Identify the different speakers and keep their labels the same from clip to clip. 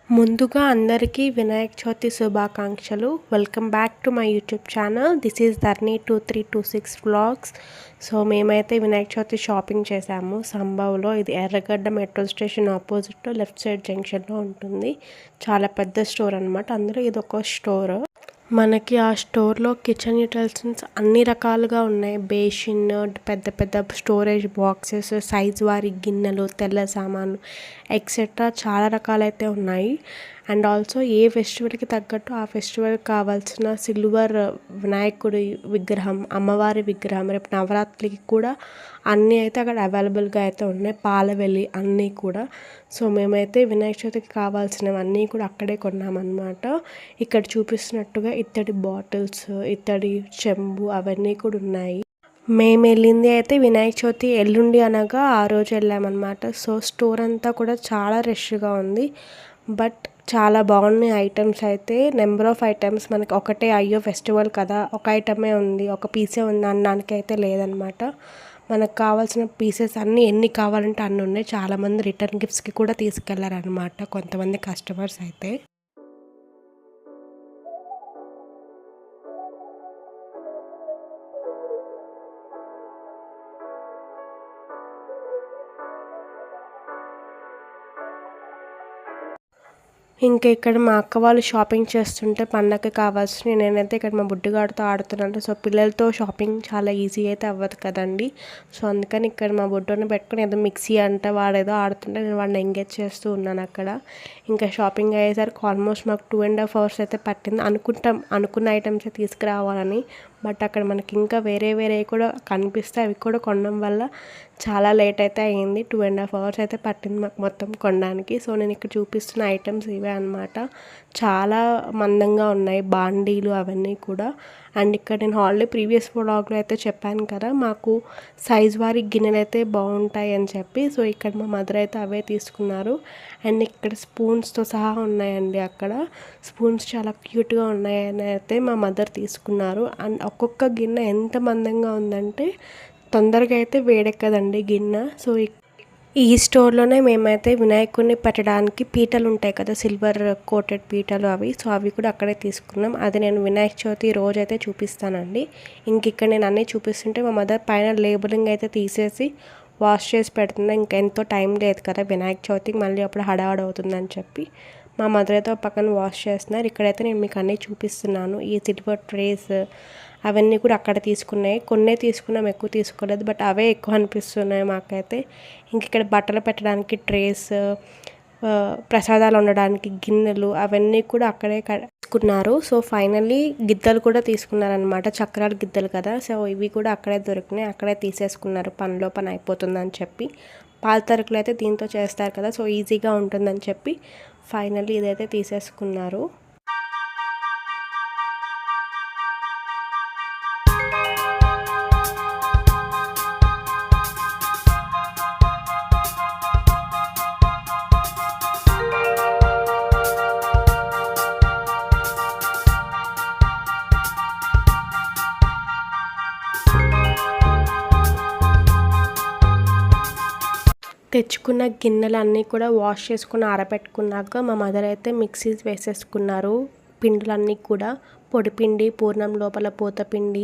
Speaker 1: ముందుగా అందరికీ వినాయక చవితి శుభాకాంక్షలు. Welcome back to my YouTube channel. This is ధర్ని 2326 వ్లాగ్స్. సో మేమైతే వినాయక చవితి షాపింగ్ చేసాము సంభవ్లో. ఇది Erragadda metro station opposite left side జంక్షన్లో ఉంటుంది. చాలా పెద్ద స్టోర్ అనమాట. అందులో ఇది ఒక స్టోర్. మనకి ఆ స్టోర్లో కిచెన్ యూటెన్సిల్స్ అన్ని రకాలుగా ఉన్నాయి. బేసిన్, పెద్ద పెద్ద స్టోరేజ్ బాక్సెస్, సైజ్ వారి గిన్నెలు, తెల్ల సామాను ఎక్సెట్రా చాలా రకాలైతే ఉన్నాయి. అండ్ ఆల్సో ఏ ఫెస్టివల్కి తగ్గట్టు ఆ ఫెస్టివల్కి కావాల్సిన సిల్వర్ వినాయకుడి విగ్రహం, అమ్మవారి విగ్రహం, రేపు నవరాత్రికి కూడా అన్నీ అయితే అక్కడ అవైలబుల్గా అయితే ఉన్నాయి. పాలవెల్లి అన్నీ కూడా. సో మేమైతే వినాయక చవితికి కావాల్సినవన్నీ కూడా అక్కడే కొన్నామన్నమాట. ఇక్కడ చూపిస్తున్నట్టుగా ఇత్తడి బాటిల్స్, ఇత్తడి చెంబు అవన్నీ కూడా ఉన్నాయి. మేము వెళ్ళింది అయితే వినాయక చవితి ఎల్లుండి అనగా ఆ రోజు వెళ్ళామన్నమాట. సో స్టోర్ అంతా కూడా చాలా రష్గా ఉంది. బట్ చాలా బాగున్నాయి ఐటమ్స్ అయితే. నెంబర్ ఆఫ్ ఐటమ్స్ మనకి ఒకటే, అయ్యో ఫెస్టివల్ కదా ఒక ఐటమే ఉంది, ఒక పీసే ఉంది అనడానికి అయితే లేదనమాట. మనకు కావాల్సిన పీసెస్ అన్నీ ఎన్ని కావాలంటే అన్నీ ఉన్నాయి. చాలామంది రిటర్న్ గిఫ్ట్స్కి కూడా తీసుకెళ్లారనమాట కొంతమంది కస్టమర్స్ అయితే. ఇంకా ఇక్కడ మా అక్క వాళ్ళు షాపింగ్ చేస్తుంటే పండగకి కావాల్సినవి నేనైతే ఇక్కడ మా బుడ్డిగాడితో ఆడుతున్నాను. సో పిల్లలతో షాపింగ్ చాలా ఈజీ అయితే అవ్వదు కదండి. సో అందుకని ఇక్కడ మా బుడ్డోని పెట్టుకుని ఏదో మిక్సీ అంటే వాడేదో ఆడుతుంటే నేను వాడిని ఎంగేజ్ చేస్తూ ఉన్నాను అక్కడ. ఇంకా షాపింగ్ అయ్యేసరికి ఆల్మోస్ట్ మాకు 2.5 hours అయితే పట్టింది. అనుకున్న ఐటమ్స్ తీసుకురావాలని. బట్ అక్కడ మనకి ఇంకా వేరే కూడా కనిపిస్తాయి. అవి కూడా కొనడం వల్ల చాలా లేట్ అయితే అయ్యింది. 2.5 hours అయితే పట్టింది మాకు మొత్తం కొనడానికి. సో నేను ఇక్కడ చూపిస్తున్న ఐటమ్స్ ఇవే అనమాట. చాలా మందంగా ఉన్నాయి బాండీలు అవన్నీ కూడా. అండ్ ఇక్కడ నేను ప్రీవియస్ వ్లాగ్లో అయితే చెప్పాను కదా, మాకు సైజ్ వారి గిన్నెలు అయితే బాగుంటాయి అని చెప్పి. సో ఇక్కడ మా మదర్ అయితే అవే తీసుకున్నారు. అండ్ ఇక్కడ స్పూన్స్తో సహా ఉన్నాయండి. అక్కడ స్పూన్స్ చాలా క్యూట్గా ఉన్నాయని అయితే మా మదర్ తీసుకున్నారు. అండ్ ఒక్కొక్క గిన్నె ఎంత మందంగా ఉందంటే తొందరగా అయితే వేడెక్కదండి గిన్నె. సో ఈ స్టోర్లోనే మేమైతే వినాయకుడిని పెట్టడానికి పీటలు ఉంటాయి కదా, సిల్వర్ కోటెడ్ పీటలు అవి. సో అవి కూడా అక్కడే తీసుకున్నాం. అది నేను వినాయక చవితి రోజు అయితే చూపిస్తానండి. ఇక్కడ నేను అన్నీ చూపిస్తుంటే మా మదర్ పైన లేబులింగ్ అయితే తీసేసి వాష్ చేసి పెడుతున్నా. ఇంకా ఎంతో టైం లేదు కదా వినాయక చవితికి, మళ్ళీ అప్పుడు హడావుడవుతుందని చెప్పి మా మదర్ అయితే పక్కన వాష్ చేస్తున్నారు. ఇక్కడైతే నేను మీకు అన్నీ చూపిస్తున్నాను. ఈ సిల్వర్ ట్రేస్ అవన్నీ కూడా అక్కడ తీసుకున్నాయి. కొన్నే తీసుకున్నాం, ఎక్కువ తీసుకోలేదు. బట్ అవే ఎక్కువ అనిపిస్తున్నాయి మాకైతే. ఇక్కడ బట్టలు పెట్టడానికి ట్రేస్, ప్రసాదాలు ఉండడానికి గిన్నెలు అవన్నీ కూడా అక్కడే తీసుకున్నారు. సో ఫైనల్లీ గిద్దలు కూడా తీసుకున్నారనమాట. చక్రాలు గిద్దలు కదా, సో ఇవి కూడా అక్కడే దొరికినాయి. అక్కడే తీసేసుకున్నారు, పనిలో పని అయిపోతుందని చెప్పి. పాల తరుకులు అయితే దీంతో చేస్తారు కదా, సో ఈజీగా ఉంటుందని చెప్పి ఫైనల్లీ ఇదైతే తీసేసుకున్నారు. తెచ్చుకున్న గిన్నెలన్నీ కూడా వాష్ చేసుకుని ఆరబెట్టుకున్నాక మా మదర్ అయితే మిక్సీస్ వేసేసుకున్నారు. పిండిలన్నీ కూడా పొడిపిండి, పూర్ణం లోపల పూతపిండి,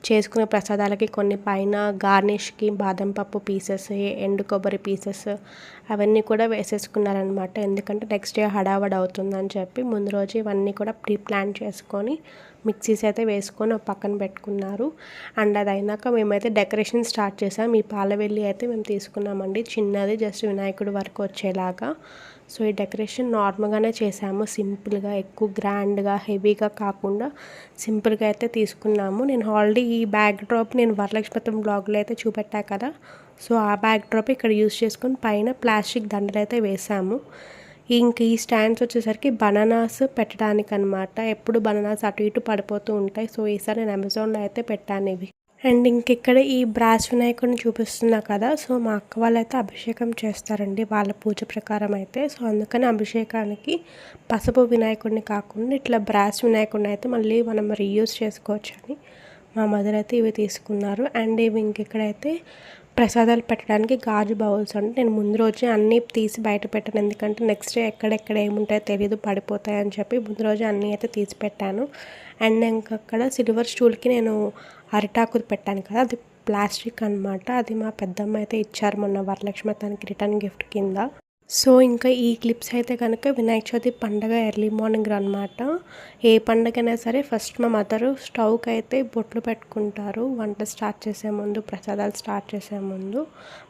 Speaker 1: చేసుకునే ప్రసాదాలకి కొన్ని పైన గార్నిష్కి బాదం పప్పు పీసెస్, ఎండు కొబ్బరి పీసెస్ అవన్నీ కూడా వేసేసుకున్నారనమాట. ఎందుకంటే నెక్స్ట్ డే హడావడి అవుతుందని చెప్పి ముందు రోజు ఇవన్నీ కూడా ప్రీ ప్లాన్ చేసుకొని మిక్సీస్ అయితే వేసుకొని ఒక పక్కన పెట్టుకున్నారు. అండ్ అది అయినాక మేమైతే డెకరేషన్ స్టార్ట్ చేసాం. ఈ పాలవెల్లి అయితే మేము తీసుకున్నామండి, చిన్నది, జస్ట్ వినాయకుడి వరకు వచ్చేలాగా. సో ఈ డెకరేషన్ నార్మల్గానే చేసాము, సింపుల్గా, ఎక్కువ గ్రాండ్గా హెవీగా కాకుండా సింపుల్గా అయితే తీసుకున్నాము. నేను ఆల్రెడీ ఈ బ్యాక్ డ్రాప్ నేను వరలక్ష్మి బ్లాగ్లో అయితే చూపెట్టా కదా, సో ఆ బ్యాక్ డ్రాప్ ఇక్కడ యూజ్ చేసుకొని పైన ప్లాస్టిక్ దండలు అయితే వేసాము. ఈ స్టాండ్స్ వచ్చేసరికి బనానాస్ పెట్టడానికి అనమాట. ఎప్పుడు బనానాస్ అటు ఇటు పడిపోతూ ఉంటాయి. సో ఈసారి నేను అమెజాన్లో అయితే పెట్టాను ఇవి. అండ్ ఇక్కడ ఈ బ్రాస్ వినాయకుడిని చూపిస్తున్నా కదా, సో మా అక్క వాళ్ళైతే అభిషేకం చేస్తారండి వాళ్ళ పూజ ప్రకారం అయితే. సో అందుకని అభిషేకానికి పసుపు వినాయకుడిని కాకుండా ఇట్లా బ్రాస్ వినాయకుడిని అయితే మళ్ళీ మనం రీయూజ్ చేసుకోవచ్చు అని మా మదర్ అయితే ఇవి తీసుకున్నారు. అండ్ ఇవి ఇక్కడైతే ప్రసాదాలు పెట్టడానికి గాజు బౌల్స్ అంటే నేను ముందు రోజే అన్నీ తీసి బయట పెట్టాను. ఎందుకంటే నెక్స్ట్ డే ఎక్కడెక్కడ ఏముంటాయో తెలీదు, పడిపోతాయని చెప్పి ముందు రోజే అన్నీ అయితే తీసి పెట్టాను. అండ్ ఇంకక్కడ సిల్వర్ స్టూల్కి నేను అరిటాకుది పెట్టాను కదా, అది ప్లాస్టిక్ అనమాట. అది మా పెద్దమ్మ అయితే ఇచ్చారు మొన్న వరలక్ష్మి తనకి రిటర్న్ గిఫ్ట్ కింద. సో ఇంకా ఈ క్లిప్స్ అయితే కనుక వినాయక చవితి పండగ ఎర్లీ మార్నింగ్ అనమాట. ఏ పండగైనా సరే ఫస్ట్ మా మదరు స్టవ్కి అయితే బొట్లు పెట్టుకుంటారు. వంట స్టార్ట్ చేసే ముందు, ప్రసాదాలు స్టార్ట్ చేసే ముందు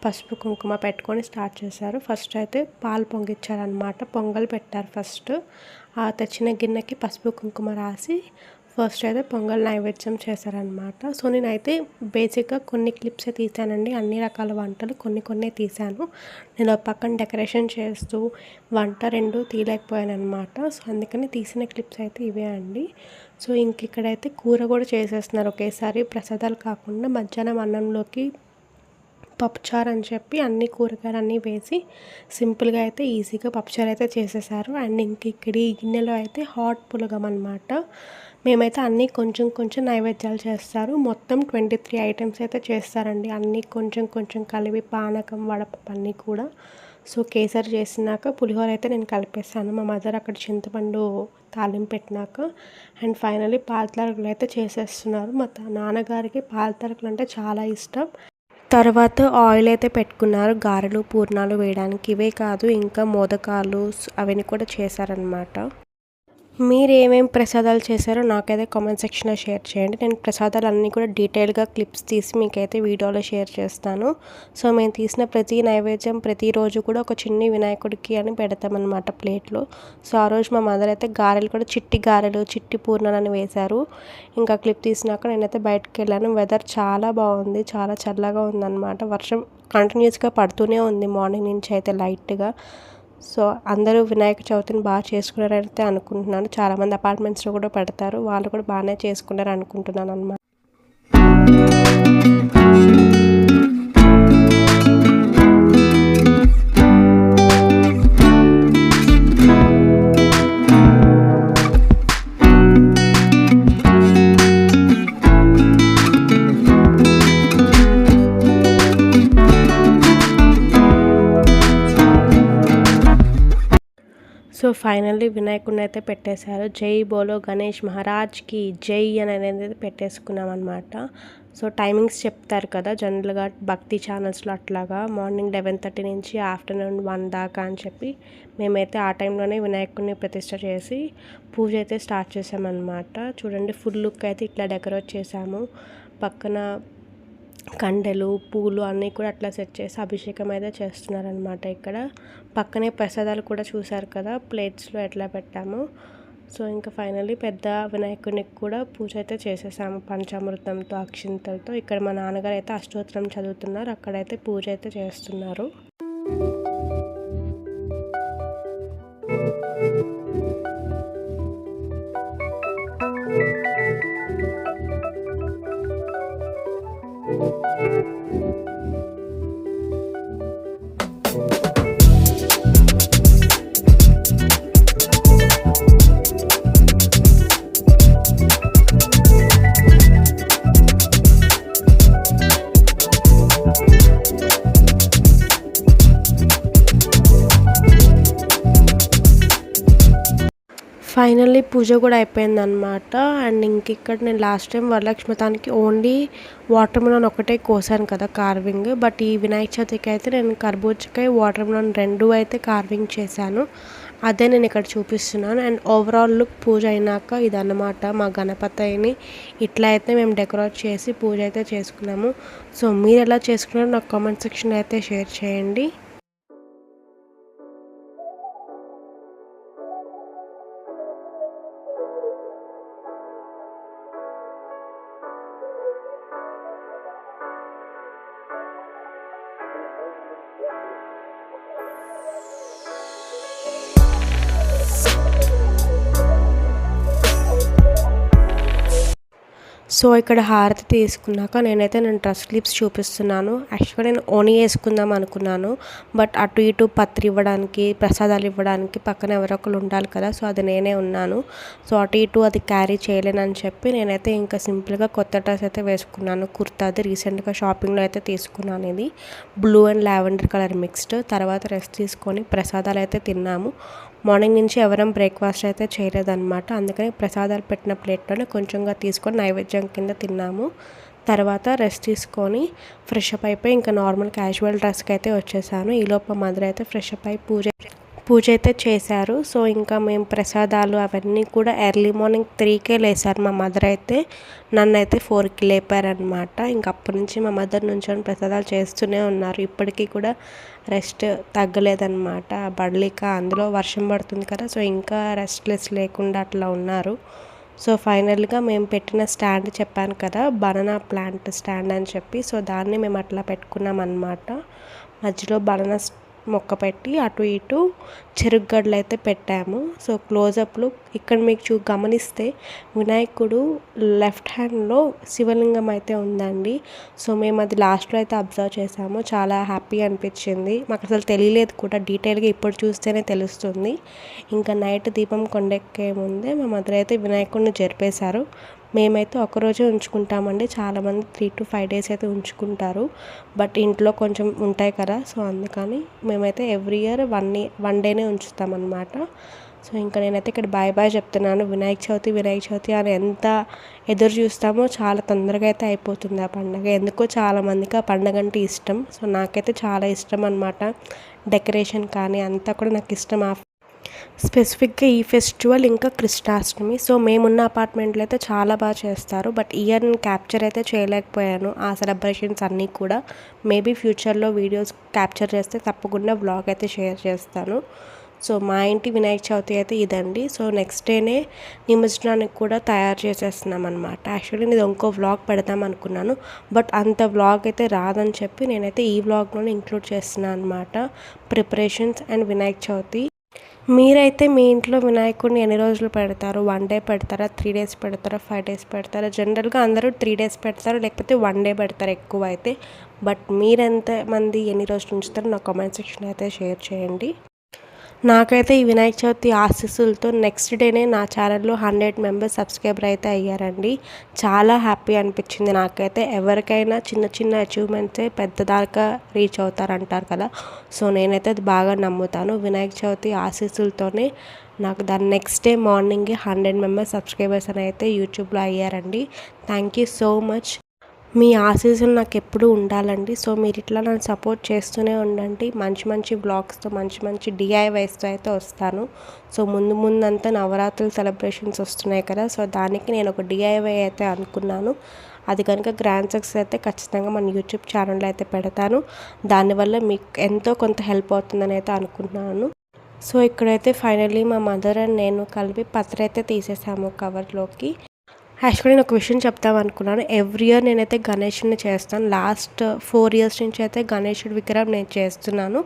Speaker 1: పసుపు కుంకుమ పెట్టుకొని స్టార్ట్ చేశారు. ఫస్ట్ అయితే పాలు పొంగిచ్చారనమాట, పొంగల్ పెట్టారు. ఫస్ట్ ఆ తెచ్చిన గిన్నెకి పసుపు కుంకుమ రాసి ఫస్ట్ అయితే పొంగల్ నైవేద్యం చేశారనమాట. సో నేనైతే బేసిక్గా కొన్ని క్లిప్సే తీసానండి, అన్ని రకాల వంటలు కొన్ని తీసాను. నేను పక్కన డెకరేషన్ చేస్తూ వంట రెండు తీయలేకపోయాను అనమాట. సో అందుకని తీసిన క్లిప్స్ అయితే ఇవే అండి. సో ఇక్కడైతే కూర కూడా చేసేస్తున్నారు ఒకేసారి, ప్రసాదాలు కాకుండా మధ్యాహ్నం అన్నంలోకి పప్పుచారు అని చెప్పి అన్ని కూరగాయలు అన్నీ వేసి సింపుల్గా అయితే ఈజీగా పప్పుచారు అయితే చేసేసారు. అండ్ ఇక్కడ ఈ గిన్నెలో అయితే హాట్ పులగం అనమాట. మేమైతే అన్నీ కొంచెం నైవేద్యాలు చేస్తారు. మొత్తం 23 ఐటమ్స్ అయితే చేస్తారండి, అన్నీ కొంచెం కలిపి పానకం, వడపప్పు అన్నీ కూడా. సో కేసరి చేసినాక పులిహోర అయితే నేను కలిపేసాను. మా మదర్ అక్కడ చింతపండు తాలింపు పెట్టినాక అండ్ ఫైనల్లీ పాలతరకులు అయితే చేసేస్తున్నారు. మా నాన్నగారికి పాలతరకులు అంటే చాలా ఇష్టం. తర్వాత ఆయిల్ అయితే పెట్టుకున్నారు గారెలు పూర్ణాలు వేయడానికి. ఇవే కాదు ఇంకా మోదకాలు అవన్నీ కూడా చేశారనమాట. మీరు ఏమేమి ప్రసాదాలు చేశారో నాకైతే కామెంట్ సెక్షన్లో షేర్ చేయండి. నేను ప్రసాదాలు అన్నీ కూడా డీటెయిల్గా క్లిప్స్ తీసి మీకైతే వీడియోలో షేర్ చేస్తాను. సో మేము తీసిన ప్రతి నైవేద్యం ప్రతిరోజు కూడా ఒక చిన్ని వినాయకుడికి అని పెడతామన్నమాట ప్లేట్లో. సో ఆ రోజు మా మదర్ అయితే గారెలు కూడా చిట్టి గారెలు, చిట్టి పూర్ణాలని వేశారు. ఇంకా క్లిప్ తీసినాక నేనైతే బయటకు వెళ్ళాను. వెదర్ చాలా బాగుంది, చాలా చల్లగా ఉందన్నమాట. వర్షం కంటిన్యూస్గా పడుతూనే ఉంది మార్నింగ్ నుంచి అయితే లైట్గా. సో అందరూ వినాయక చవితిని బాగా చేసుకున్నారైతే అనుకుంటున్నాను. చాలామంది అపార్ట్మెంట్స్లో కూడా పెడతారు, వాళ్ళు కూడా బాగానే చేసుకున్నారు అనుకుంటున్నాను అనమాట. సో ఫైనల్లీ వినాయకుడిని అయితే పెట్టేశారు. జై బోలో గణేష్ మహారాజ్కి జై అని అనేది పెట్టేసుకున్నాం అనమాట. సో టైమింగ్స్ చెప్తారు కదా జనరల్గా భక్తి ఛానల్స్లో, అట్లాగా మార్నింగ్ 11:30 నుంచి ఆఫ్టర్నూన్ 1 దాకా అని చెప్పి మేమైతే ఆ టైంలోనే వినాయకుడిని ప్రతిష్ట చేసి పూజ అయితే స్టార్ట్ చేసామన్నమాట. చూడండి ఫుల్ లుక్ అయితే ఇట్లా డెకరేట్ చేసాము. పక్కన కండెలు, పూలు అన్నీ కూడా అట్లా సెట్ చేసి అభిషేకం అయితే చేస్తున్నారనమాట. ఇక్కడ పక్కనే ప్రసాదాలు కూడా చూసారు కదా ప్లేట్స్లో ఎట్లా పెట్టాము. సో ఇంకా ఫైనల్లీ పెద్ద వినాయకునికి కూడా పూజ అయితే చేసేసాము పంచామృతంతో, అక్షింతలతో. ఇక్కడ మా నాన్నగారు అయితే అష్టోత్తరం చదువుతున్నారు, అక్కడైతే పూజ అయితే చేస్తున్నారు. ఫైనల్లీ పూజ కూడా అయిపోయిందనమాట. అండ్ ఇక్కడ నేను లాస్ట్ టైం వరలక్ష్మి వ్రతానికి ఓన్లీ వాటర్ మిలన్ ఒకటే కోసాను కదా కార్వింగ్. బట్ ఈ వినాయక చవితికి అయితే నేను కర్బూజకాయ, వాటర్ మిలన్ రెండు అయితే కార్వింగ్ చేశాను. అదే నేను ఇక్కడ చూపిస్తున్నాను. అండ్ ఓవరాల్ లుక్ పూజ అయినాక ఇదన్నమాట మా గణపతిని ఇట్లా అయితే మేము డెకరేట్ చేసి పూజ అయితే చేసుకున్నాము. సో మీరు ఎలా చేసుకున్నారో నాకు కామెంట్ సెక్షన్లో అయితే షేర్ చేయండి. సో ఇక్కడ హారతి తీసుకున్నాక నేను డ్రెస్ స్లీవ్స్ చూపిస్తున్నాను. యాక్చువల్గా నేను ఓనీ వేసుకుందాం అనుకున్నాను. బట్ అటు ఇటు పత్రి ఇవ్వడానికి, ప్రసాదాలు ఇవ్వడానికి పక్కన ఎవరో ఒకరు ఉండాలి కదా. సో అది నేనే ఉన్నాను. సో అటు ఇటు అది క్యారీ చేయలేనని చెప్పి నేనైతే ఇంకా సింపుల్గా కొత్త డ్రెస్ అయితే వేసుకున్నాను. కుర్తాది రీసెంట్గా షాపింగ్లో అయితే తీసుకున్నాను. ఇది blue and lavender colour mixed. తర్వాత రెస్ట్ తీసుకొని ప్రసాదాలు అయితే తిన్నాము. మార్నింగ్ నుంచి ఎవరం బ్రేక్ఫాస్ట్ అయితే చేయలేదన్నమాట. అందుకని ప్రసాదాలు పెట్టిన ప్లేట్లోనే కొంచెంగా తీసుకొని నైవేద్యం కింద తిన్నాము. తర్వాత రెస్ట్ తీసుకొని ఫ్రెష్ అప్ అయిపోయి ఇంకా నార్మల్ క్యాజువల్ డ్రెస్కి అయితే వచ్చేసాను. ఈలోపు మదర్ అయితే ఫ్రెష్ అప్ అయి పూజ అయితే చేశారు. సో ఇంకా మేము ప్రసాదాలు అవన్నీ కూడా ఎర్లీ మార్నింగ్ 3కే లేసారు మా మదర్ అయితే. నన్ను అయితే 4కి లేపారనమాట. ఇంక అప్పటి నుంచి మా మదర్ నుంచొని ప్రసాదాలు చేస్తూనే ఉన్నారు. ఇప్పటికీ కూడా రెస్ట్ తగ్గలేదన్నమాట. బడలిక అందులో వర్షం పడుతుంది కదా. సో ఇంకా రెస్ట్లెస్ లేకుండా అట్లా ఉన్నారు. సో ఫైనల్గా మేము పెట్టిన స్టాండ్ చెప్పాను కదా, బనానా ప్లాంట్ స్టాండ్ అని చెప్పి. సో దాన్ని మేము అట్లా పెట్టుకున్నాం అన్నమాట. మధ్యలో బనానా మొక్క పెట్టి అటు ఇటు చెరుగ్గడలు అయితే పెట్టాము. సో క్లోజప్లో ఇక్కడ మీకు గమనిస్తే వినాయకుడు లెఫ్ట్ హ్యాండ్లో శివలింగం అయితే ఉందండి. సో మేము అది లాస్ట్లో అయితే అబ్జర్వ్ చేసాము. చాలా హ్యాపీ అనిపించింది. మాకు అసలు తెలియలేదు కూడా, డీటెయిల్గా ఇప్పుడు చూస్తేనే తెలుస్తుంది. ఇంకా నైట్ దీపం కొండెక్కే ముందే మా మదర్ అయితే వినాయకుడిని జరిపేశారు. మేమైతే ఒకరోజే ఉంచుకుంటామండి. చాలామంది 3 to 5 days అయితే ఉంచుకుంటారు. బట్ ఇంట్లో కొంచెం ఉంటాయి కదా. సో అందుకని మేమైతే ఎవ్రీ ఇయర్ 1 డేనే ఉంచుతామన్నమాట. సో ఇంకా నేనైతే ఇక్కడ బాయ్ చెప్తున్నాను. వినాయక చవితి అని ఎంత ఎదురు చూస్తామో చాలా తొందరగా అయితే అయిపోతుంది ఆ పండుగ. ఎందుకో చాలామందికి ఆ పండుగ అంటే ఇష్టం. సో నాకైతే చాలా ఇష్టం అన్నమాట. డెకరేషన్ కానీ అంతా కూడా నాకు ఇష్టం. స్పెసిఫిక్గా ఈ ఫెస్టివల్ ఇంకా కృష్ణాష్టమి. సో మేమున్న అపార్ట్మెంట్లో అయితే చాలా బాగా చేస్తారు. బట్ ఇయర్ నేను క్యాప్చర్ అయితే చేయలేకపోయాను ఆ సెలబ్రేషన్స్ అన్నీ కూడా. మేబీ ఫ్యూచర్లో వీడియోస్ క్యాప్చర్ చేస్తే తప్పకుండా వ్లాగ్ అయితే షేర్ చేస్తాను. సో మా ఇంటి వినాయక చవితి అయితే ఇదండి. సో నెక్స్ట్ డేనే నిమజ్జనానికి కూడా తయారు చేసేస్తున్నాం అనమాట. యాక్చువల్లీ నేను ఇంకో వ్లాగ్ పెడదాం అనుకున్నాను. బట్ అంత వ్లాగ్ అయితే రాదని చెప్పి నేనైతే ఈ వ్లాగ్లోనే ఇంక్లూడ్ చేస్తున్నాను అనమాట. Preparations and Vinayaka Chavithi. మీరైతే మీ ఇంట్లో వినాయకుడిని ఎన్ని రోజులు పెడతారు? 1 డే పెడతారా, 3 days పెడతారా, 5 days పెడతారా? జనరల్గా అందరూ 3 days పెడతారు, లేకపోతే 1 day పెడతారు ఎక్కువ అయితే. బట్ మీరెంతమంది ఎన్ని రోజులు ఉంచుతారో నా కామెంట్ సెక్షన్ అయితే షేర్ చేయండి. నాకైతే ఈ వినాయక చవితి ఆశీస్సులతో నెక్స్ట్ డేనే నా ఛానల్లో 100 మెంబర్స్ సబ్స్క్రైబర్ అయితే అయ్యారండి. చాలా హ్యాపీ అనిపించింది నాకైతే. ఎవరికైనా చిన్న అచీవ్మెంట్సే పెద్దదాకా రీచ్ అవుతారంటారు కదా. సో నేనైతే అది బాగా నమ్ముతాను. వినాయక చవితి ఆశీస్సులతోనే నాకు దాని నెక్స్ట్ డే మార్నింగే 100 మెంబర్స్ సబ్స్క్రైబర్స్ అని అయితే యూట్యూబ్లో అయ్యారండి. Thank you so much. మీ ఆశీస్సులు నాకు ఎప్పుడూ ఉండాలండి. సో మీరు ఇట్లా నన్ను సపోర్ట్ చేస్తూనే ఉండండి. మంచి బ్లాగ్స్తో మంచి డిఐవైస్తో అయితే వస్తాను. సో ముందంతా నవరాత్రుల సెలబ్రేషన్స్ వస్తున్నాయి కదా. సో దానికి నేను ఒక డిఐవై అయితే అనుకున్నాను. అది కనుక గ్రాండ్ సక్సెస్ అయితే ఖచ్చితంగా మన యూట్యూబ్ ఛానల్లో అయితే పెడతాను. దానివల్ల మీకు ఎంతో కొంత హెల్ప్ అవుతుందని అయితే అనుకుంటున్నాను. సో ఇక్కడైతే ఫైనల్లీ మా మదర్ అండ్ నేను కలిపి పత్రి అయితే తీసేసాము కవర్లోకి. యాక్చువల్లీ నేను ఒక విషయం చెప్తాం అనుకున్నాను. ఎవ్రీ ఇయర్ నేనైతే గణేషుని చేస్తాను. లాస్ట్ 4 years నుంచి అయితే గణేశుడి విగ్రహం నేను చేస్తున్నాను.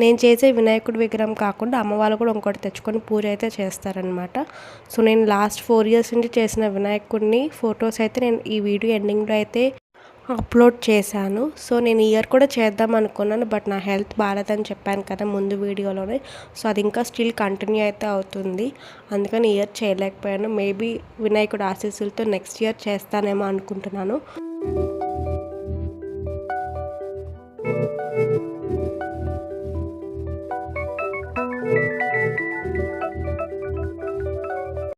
Speaker 1: నేను చేసే వినాయకుడి విగ్రహం కాకుండా అమ్మ వాళ్ళు కూడా ఇంకోటి తెచ్చుకొని పూజ అయితే చేస్తారనమాట. సో నేను లాస్ట్ 4 years నుంచి చేసిన వినాయకుడిని ఫొటోస్ అయితే నేను ఈ వీడియో ఎండింగ్లో అయితే అప్లోడ్ చేశాను. సో నేను ఈ ఇయర్ కూడా చేద్దాం అనుకున్నాను. బట్ నా హెల్త్ బాగాలేదని చెప్పాను కదా ముందు వీడియోలోనే. సో అది ఇంకా స్టిల్ కంటిన్యూ అయితే అవుతుంది. అందుకని ఇయర్ చేయలేకపోయాను. మేబీ వినాయకుడు ఆశీస్సులతో నెక్స్ట్ ఇయర్ చేస్తానేమో అనుకుంటున్నాను.